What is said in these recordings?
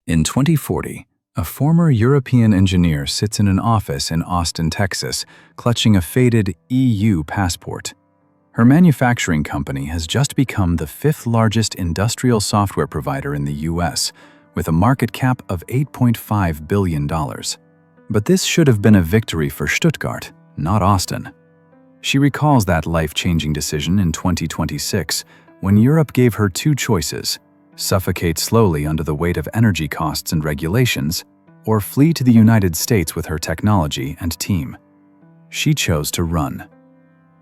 In 2040, a former European engineer sits in an office in Austin, Texas, clutching a faded EU passport. Her manufacturing company has just become the fifth largest industrial software provider in the US, with a market cap of $8.5 billion. But this should have been a victory for Stuttgart, not Austin. She recalls that life-changing decision in 2026, when Europe gave her two choices: suffocate slowly under the weight of energy costs and regulations, or flee to the United States with her technology and team. She chose to run.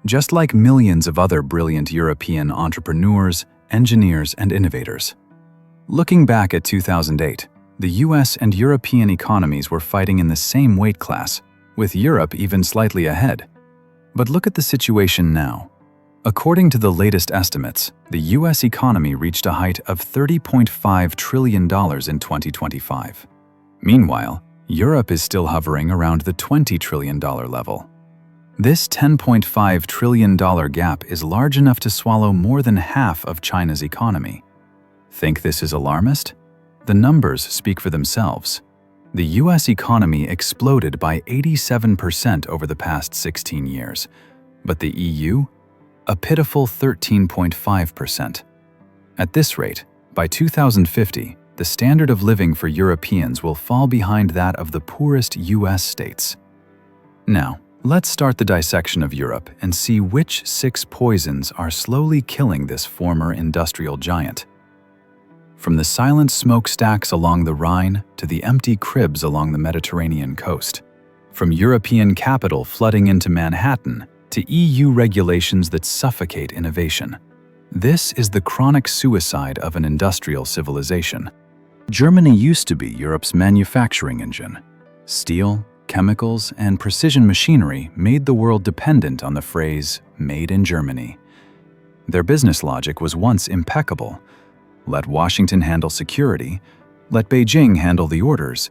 Just like millions of other brilliant European entrepreneurs, engineers, and innovators. Looking back at 2008, the US and European economies were fighting in the same weight class, with Europe even slightly ahead. But look at the situation now. According to the latest estimates, the US economy reached a height of $30.5 trillion in 2025. Meanwhile, Europe is still hovering around the $20 trillion level. This $10.5 trillion gap is large enough to swallow more than half of China's economy. Think this is alarmist? The numbers speak for themselves. The US economy exploded by 87% over the past 16 years, but the EU? A pitiful 13.5%. At this rate, by 2050, the standard of living for Europeans will fall behind that of the poorest US states. Now, let's start the dissection of Europe and see which 6 poisons are slowly killing this former industrial giant. From the silent smokestacks along the Rhine to the empty cribs along the Mediterranean coast. From European capital flooding into Manhattan to EU regulations that suffocate innovation. This is the chronic suicide of an industrial civilization. Germany used to be Europe's manufacturing engine. Steel, chemicals, and precision machinery made the world dependent on the phrase, "made in Germany." Their business logic was once impeccable. Let Washington handle security, let Beijing handle the orders,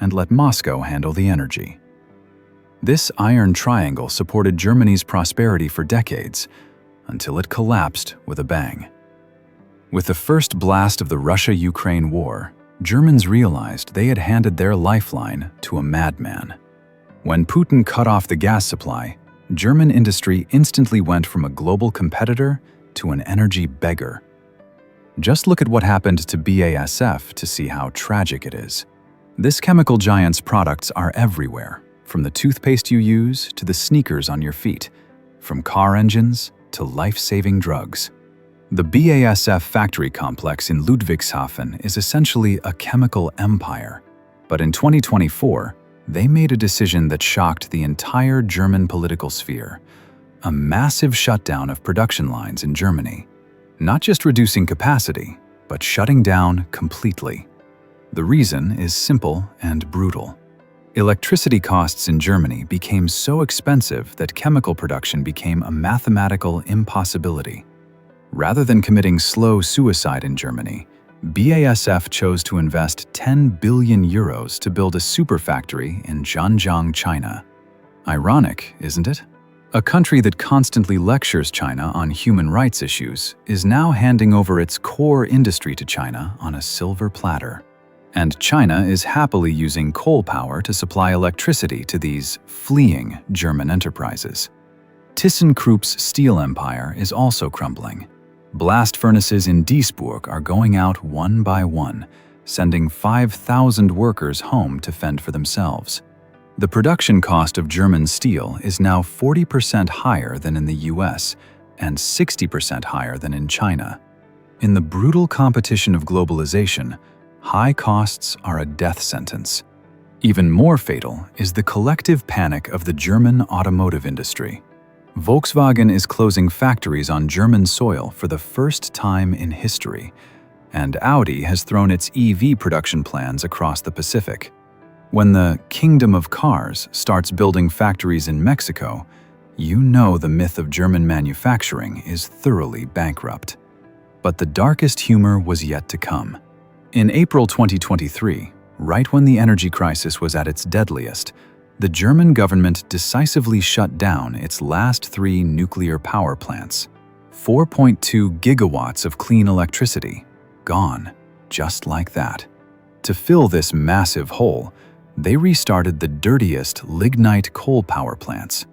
and let Moscow handle the energy. This iron triangle supported Germany's prosperity for decades, until it collapsed with a bang. With the first blast of the Russia-Ukraine war, Germans realized they had handed their lifeline to a madman. When Putin cut off the gas supply, German industry instantly went from a global competitor to an energy beggar. Just look at what happened to BASF to see how tragic it is. This chemical giant's products are everywhere, from the toothpaste you use to the sneakers on your feet, from car engines to life-saving drugs. The BASF factory complex in Ludwigshafen is essentially a chemical empire. But in 2024, they made a decision that shocked the entire German political sphere. A massive shutdown of production lines in Germany. Not just reducing capacity, but shutting down completely. The reason is simple and brutal. Electricity costs in Germany became so expensive that chemical production became a mathematical impossibility. Rather than committing slow suicide in Germany, BASF chose to invest 10 billion euros to build a superfactory in Zhanjiang, China. Ironic, isn't it? A country that constantly lectures China on human rights issues is now handing over its core industry to China on a silver platter. And China is happily using coal power to supply electricity to these fleeing German enterprises. ThyssenKrupp's steel empire is also crumbling. Blast furnaces in Duisburg are going out one by one, sending 5,000 workers home to fend for themselves. The production cost of German steel is now 40% higher than in the US and 60% higher than in China. In the brutal competition of globalization, high costs are a death sentence. Even more fatal is the collective panic of the German automotive industry. Volkswagen is closing factories on German soil for the first time in history, and Audi has thrown its EV production plans across the Pacific. When the Kingdom of Cars starts building factories in Mexico, you know the myth of German manufacturing is thoroughly bankrupt. But the darkest humor was yet to come. In April 2023, right when the energy crisis was at its deadliest, the German government decisively shut down its last 3 nuclear power plants. 4.2 gigawatts of clean electricity, gone, just like that. To fill this massive hole, they restarted the dirtiest lignite coal power plants.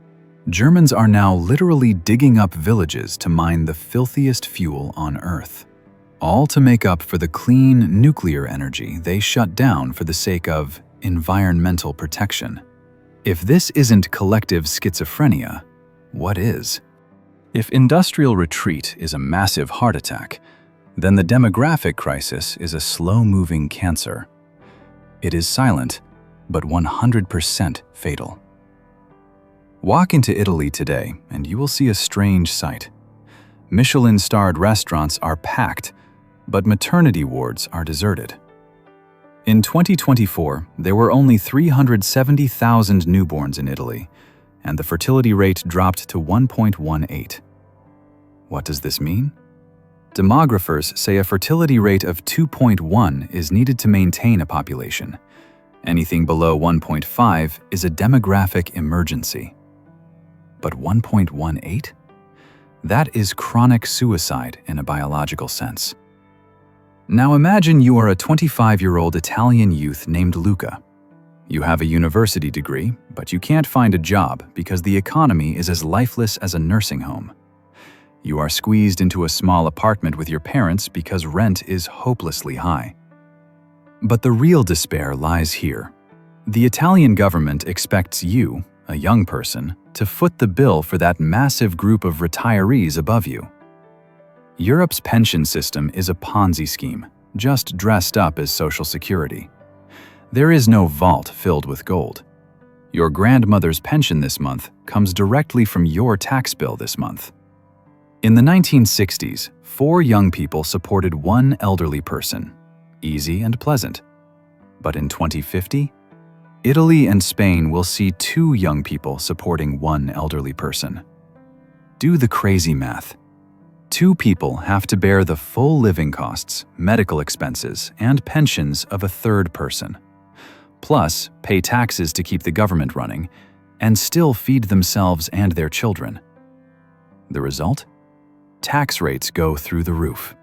Germans are now literally digging up villages to mine the filthiest fuel on Earth, all to make up for the clean nuclear energy they shut down for the sake of environmental protection. If this isn't collective schizophrenia, what is? If industrial retreat is a massive heart attack, then the demographic crisis is a slow-moving cancer. It is silent, but 100% fatal. Walk into Italy today and you will see a strange sight. Michelin-starred restaurants are packed, but maternity wards are deserted. In 2024, there were only 370,000 newborns in Italy, and the fertility rate dropped to 1.18. What does this mean? Demographers say a fertility rate of 2.1 is needed to maintain a population. Anything below 1.5 is a demographic emergency. But 1.18? That is chronic suicide in a biological sense. Now imagine you are a 25-year-old Italian youth named Luca. You have a university degree, but you can't find a job because the economy is as lifeless as a nursing home. You are squeezed into a small apartment with your parents because rent is hopelessly high. But the real despair lies here. The Italian government expects you, a young person, to foot the bill for that massive group of retirees above you. Europe's pension system is a Ponzi scheme, just dressed up as Social Security. There is no vault filled with gold. Your grandmother's pension this month comes directly from your tax bill this month. In the 1960s, 4 young people supported 1 elderly person. Easy and pleasant. But in 2050, Italy and Spain will see 2 young people supporting 1 elderly person. Do the crazy math. 2 people have to bear the full living costs, medical expenses, and pensions of a 3rd person. Plus, pay taxes to keep the government running, and still feed themselves and their children. The result? Tax rates go through the roof.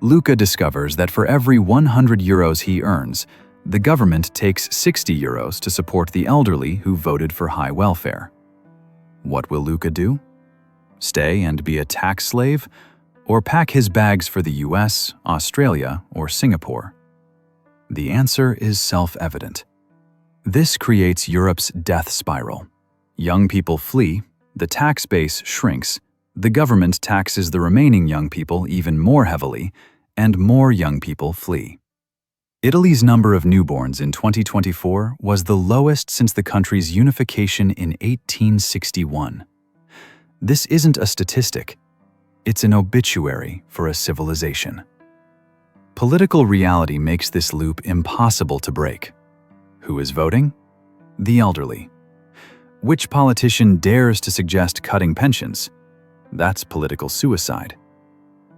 Luca discovers that for every 100 euros he earns, the government takes 60 euros to support the elderly who voted for high welfare. What will Luca do? Stay and be a tax slave, or pack his bags for the US, Australia, or Singapore? The answer is self-evident. This creates Europe's death spiral. Young people flee, the tax base shrinks, the government taxes the remaining young people even more heavily, and more young people flee. Italy's number of newborns in 2024 was the lowest since the country's unification in 1861. This isn't a statistic, it's an obituary for a civilization. Political reality makes this loop impossible to break. Who is voting? The elderly. Which politician dares to suggest cutting pensions? That's political suicide.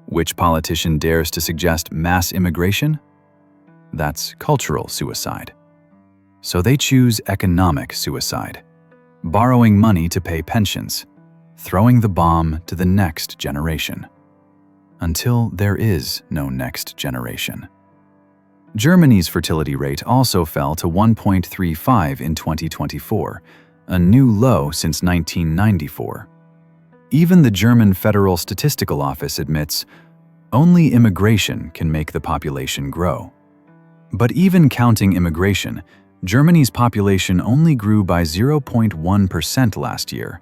Which politician dares to suggest mass immigration? That's cultural suicide. So they choose economic suicide, borrowing money to pay pensions, throwing the bomb to the next generation. Until there is no next generation. Germany's fertility rate also fell to 1.35 in 2024, a new low since 1994. Even the German Federal Statistical Office admits only immigration can make the population grow. But even counting immigration, Germany's population only grew by 0.1% last year,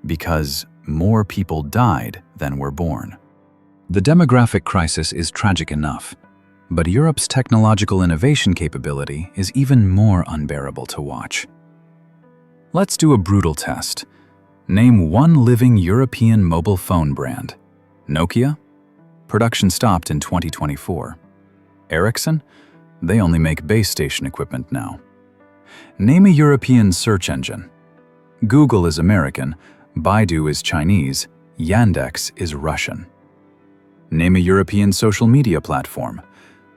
because more people died than were born. The demographic crisis is tragic enough, but Europe's technological innovation capability is even more unbearable to watch. Let's do a brutal test. Name one living European mobile phone brand. Nokia? Production stopped in 2024. Ericsson? They only make base station equipment now. Name a European search engine. Google is American, Baidu is Chinese, Yandex is Russian. Name a European social media platform.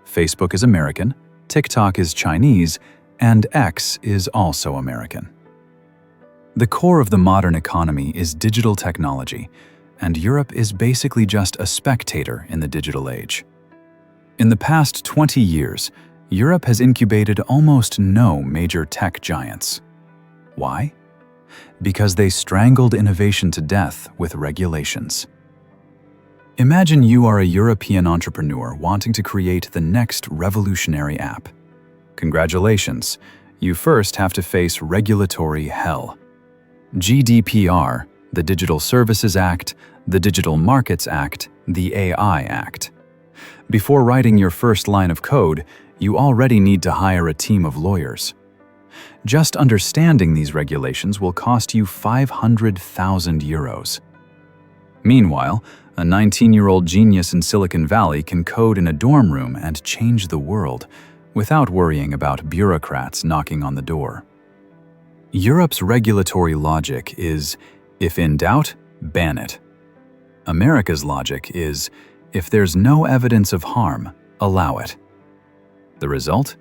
Facebook is American, TikTok is Chinese, and X is also American. The core of the modern economy is digital technology, and Europe is basically just a spectator in the digital age. In the past 20 years, Europe has incubated almost no major tech giants. Why? Because they strangled innovation to death with regulations. Imagine you are a European entrepreneur wanting to create the next revolutionary app. Congratulations, you first have to face regulatory hell. GDPR, the Digital Services Act, the Digital Markets Act, the AI Act. Before writing your first line of code, you already need to hire a team of lawyers. Just understanding these regulations will cost you 500,000 euros. Meanwhile, a 19-year-old genius in Silicon Valley can code in a dorm room and change the world without worrying about bureaucrats knocking on the door. Europe's regulatory logic is, if in doubt, ban it. America's logic is, if there's no evidence of harm, allow it. The result?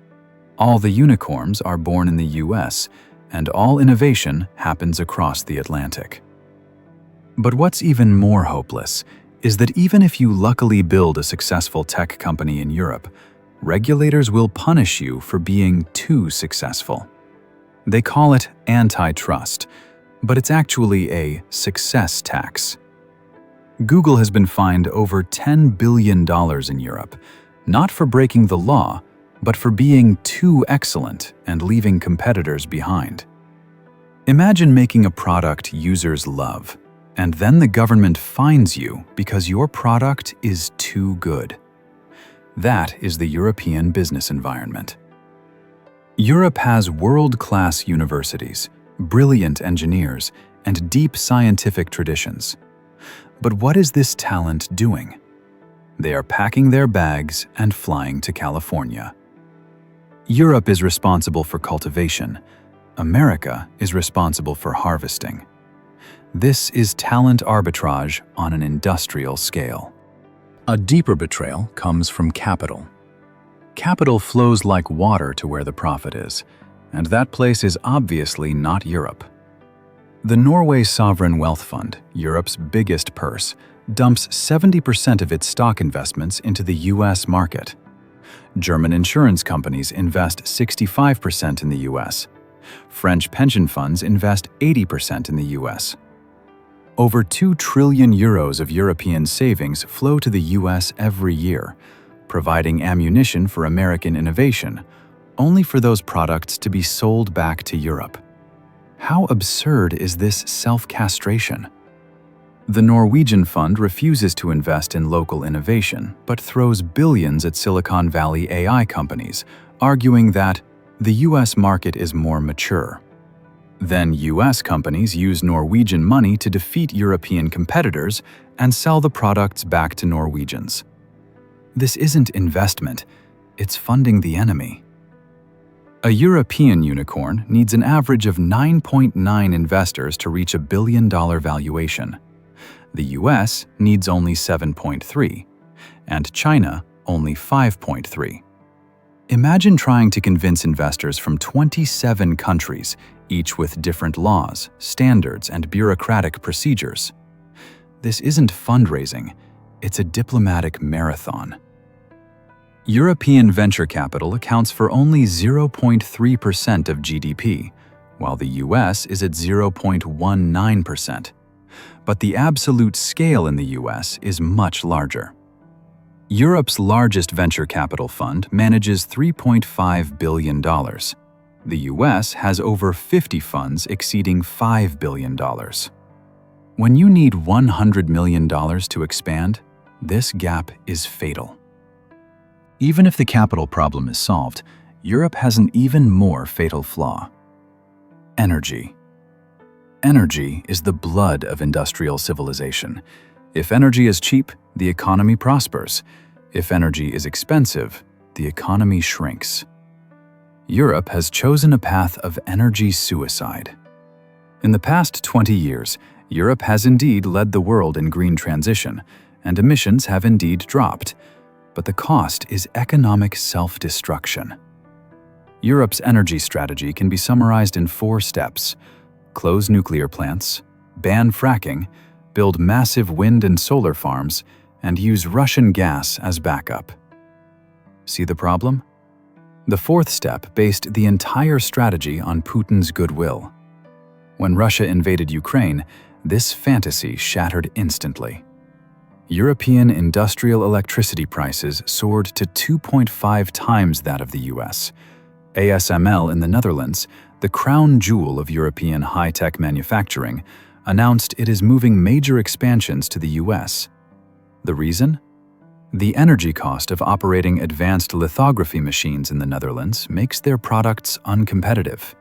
All the unicorns are born in the US, and all innovation happens across the Atlantic. But what's even more hopeless is that even if you luckily build a successful tech company in Europe, regulators will punish you for being too successful. They call it antitrust, but it's actually a success tax. Google has been fined over $10 billion in Europe, not for breaking the law, but for being too excellent and leaving competitors behind. Imagine making a product users love, and then the government fines you because your product is too good. That is the European business environment. Europe has world-class universities, brilliant engineers, and deep scientific traditions. But what is this talent doing? They are packing their bags and flying to California. Europe is responsible for cultivation. America is responsible for harvesting. This is talent arbitrage on an industrial scale. A deeper betrayal comes from capital. Capital flows like water to where the profit is, and that place is obviously not Europe. The Norway Sovereign Wealth Fund, Europe's biggest purse, dumps 70% of its stock investments into the US market. German insurance companies invest 65% in the US. French pension funds invest 80% in the US. Over 2 trillion euros of European savings flow to the US every year, providing ammunition for American innovation, only for those products to be sold back to Europe. How absurd is this self-castration? The Norwegian fund refuses to invest in local innovation, but throws billions at Silicon Valley AI companies, arguing that the US market is more mature. Then US companies use Norwegian money to defeat European competitors and sell the products back to Norwegians. This isn't investment, it's funding the enemy. A European unicorn needs an average of 9.9 investors to reach $1 billion valuation. The US needs only 7.3, and China only 5.3. Imagine trying to convince investors from 27 countries, each with different laws, standards, and bureaucratic procedures. This isn't fundraising, it's a diplomatic marathon. European venture capital accounts for only 0.3% of GDP, while the US is at 0.19%. But the absolute scale in the US is much larger. Europe's largest venture capital fund manages $3.5 billion. The US has over 50 funds exceeding $5 billion. When you need $100 million to expand, this gap is fatal. Even if the capital problem is solved, Europe has an even more fatal flaw: energy. Energy is the blood of industrial civilization. If energy is cheap, the economy prospers. If energy is expensive, the economy shrinks. Europe has chosen a path of energy suicide. In the past 20 years, Europe has indeed led the world in green transition, and emissions have indeed dropped. But the cost is economic self-destruction. Europe's energy strategy can be summarized in 4 steps: close nuclear plants, ban fracking, build massive wind and solar farms, and use Russian gas as backup. See the problem? The fourth step based the entire strategy on Putin's goodwill. When Russia invaded Ukraine, this fantasy shattered instantly. European industrial electricity prices soared to 2.5 times that of the US. ASML in the Netherlands, the crown jewel of European high-tech manufacturing, announced it is moving major expansions to the US. The reason? The energy cost of operating advanced lithography machines in the Netherlands makes their products uncompetitive.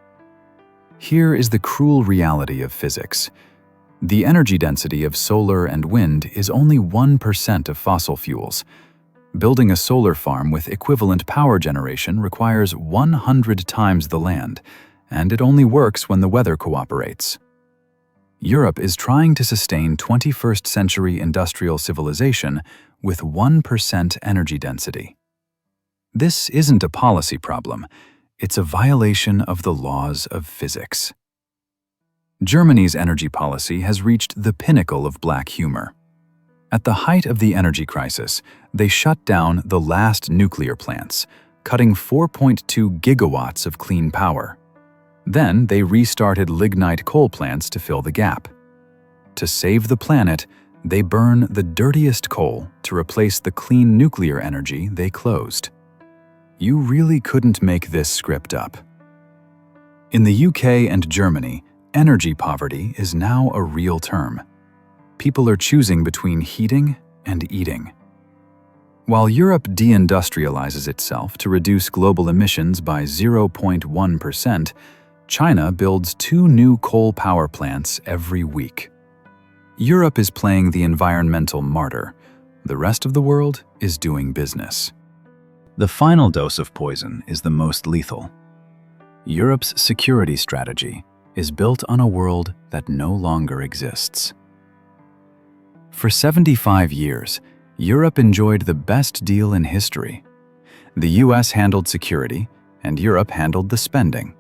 Here is the cruel reality of physics. The energy density of solar and wind is only 1% of fossil fuels. Building a solar farm with equivalent power generation requires 100 times the land, and it only works when the weather cooperates. Europe is trying to sustain 21st century industrial civilization with 1% energy density. This isn't a policy problem, it's a violation of the laws of physics. Germany's energy policy has reached the pinnacle of black humor. At the height of the energy crisis, they shut down the last nuclear plants, cutting 4.2 gigawatts of clean power. Then they restarted lignite coal plants to fill the gap. To save the planet, they burn the dirtiest coal to replace the clean nuclear energy they closed. You really couldn't make this script up. In the UK and Germany, energy poverty is now a real term. People are choosing between heating and eating. While Europe deindustrializes itself to reduce global emissions by 0.1%, China builds 2 new coal power plants every week. Europe is playing the environmental martyr. The rest of the world is doing business. The final dose of poison is the most lethal. Europe's security strategy is built on a world that no longer exists. For 75 years, Europe enjoyed the best deal in history. The US handled security, and Europe handled the spending.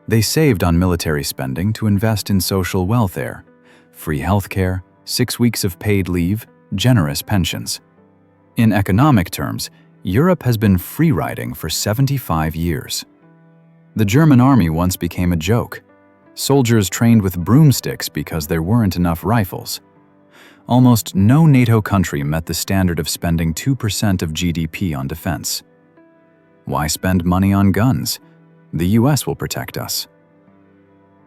They saved on military spending to invest in social welfare, free healthcare, 6 weeks of paid leave, generous pensions. In economic terms, Europe has been free-riding for 75 years. The German army once became a joke. Soldiers trained with broomsticks because there weren't enough rifles. Almost no NATO country met the standard of spending 2% of GDP on defense. Why spend money on guns? The US will protect us.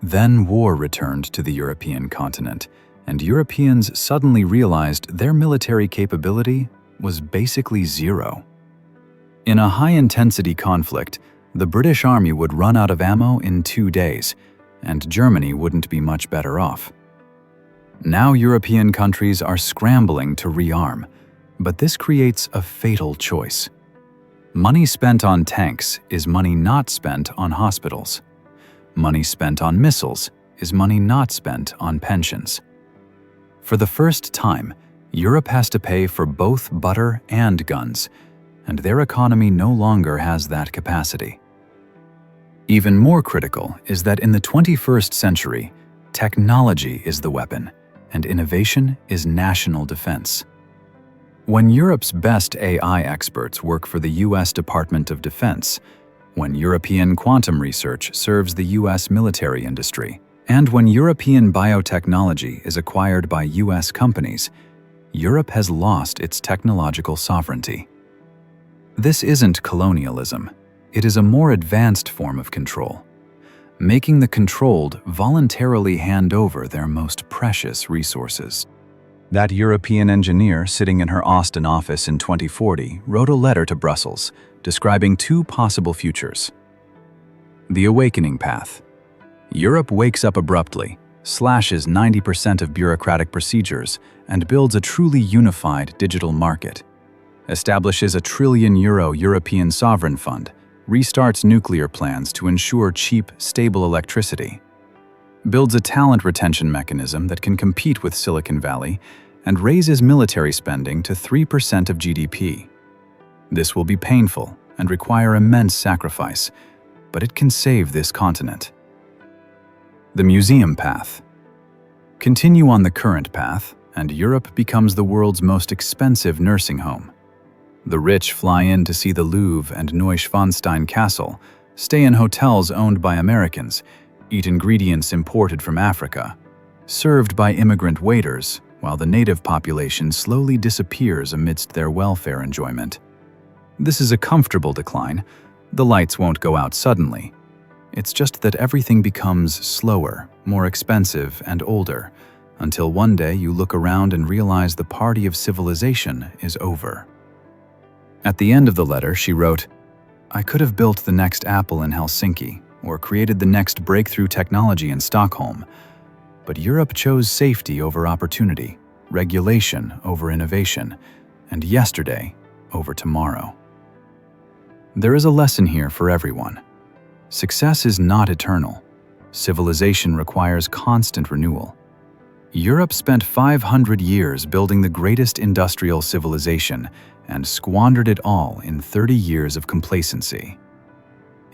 Then war returned to the European continent, and Europeans suddenly realized their military capability was basically zero. In a high-intensity conflict, the British Army would run out of ammo in 2 days, and Germany wouldn't be much better off. Now European countries are scrambling to rearm, but this creates a fatal choice. Money spent on tanks is money not spent on hospitals. Money spent on missiles is money not spent on pensions. For the first time, Europe has to pay for both butter and guns, and their economy no longer has that capacity. Even more critical is that in the 21st century, technology is the weapon, and innovation is national defense. When Europe's best AI experts work for the US Department of Defense, when European quantum research serves the US military industry, and when European biotechnology is acquired by US companies, Europe has lost its technological sovereignty. This isn't colonialism. It is a more advanced form of control, making the controlled voluntarily hand over their most precious resources. That European engineer sitting in her Austin office in 2040 wrote a letter to Brussels describing 2 possible futures. The awakening path. Europe wakes up abruptly, slashes 90% of bureaucratic procedures, and builds a truly unified digital market. Establishes a €1 trillion European sovereign fund, restarts nuclear plans to ensure cheap, stable electricity, builds a talent retention mechanism that can compete with Silicon Valley, and raises military spending to 3% of GDP. This will be painful and require immense sacrifice, but it can save this continent. The museum path. Continue on the current path, and Europe becomes the world's most expensive nursing home. The rich fly in to see the Louvre and Neuschwanstein Castle, stay in hotels owned by Americans, eat ingredients imported from Africa, served by immigrant waiters, while the native population slowly disappears amidst their welfare enjoyment. This is a comfortable decline. The lights won't go out suddenly. It's just that everything becomes slower, more expensive, and older, until one day you look around and realize the party of civilization is over. At the end of the letter, she wrote, "I could have built the next Apple in Helsinki, or created the next breakthrough technology in Stockholm. But Europe chose safety over opportunity, regulation over innovation, and yesterday over tomorrow." There is a lesson here for everyone. Success is not eternal. Civilization requires constant renewal. Europe spent 500 years building the greatest industrial civilization and squandered it all in 30 years of complacency.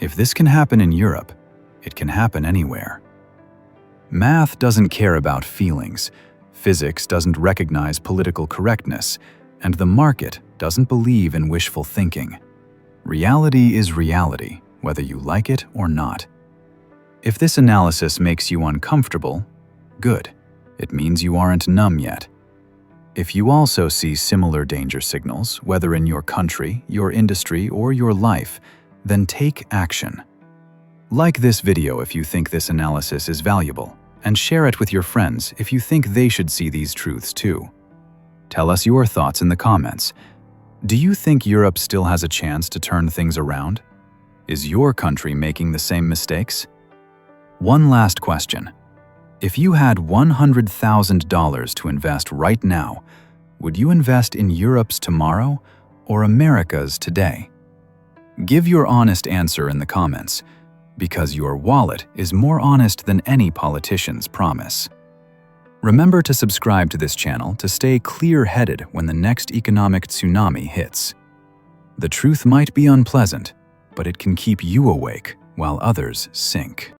If this can happen in Europe, it can happen anywhere. Math doesn't care about feelings, physics doesn't recognize political correctness, and the market doesn't believe in wishful thinking. Reality is reality, whether you like it or not. If this analysis makes you uncomfortable, good. It means you aren't numb yet. If you also see similar danger signals, whether in your country, your industry, or your life, then take action. Like this video if you think this analysis is valuable, and share it with your friends if you think they should see these truths too. Tell us your thoughts in the comments. Do you think Europe still has a chance to turn things around? Is your country making the same mistakes? One last question. If you had $100,000 to invest right now, would you invest in Europe's tomorrow or America's today? Give your honest answer in the comments, because your wallet is more honest than any politician's promise. Remember to subscribe to this channel to stay clear-headed when the next economic tsunami hits. The truth might be unpleasant, but it can keep you awake while others sink.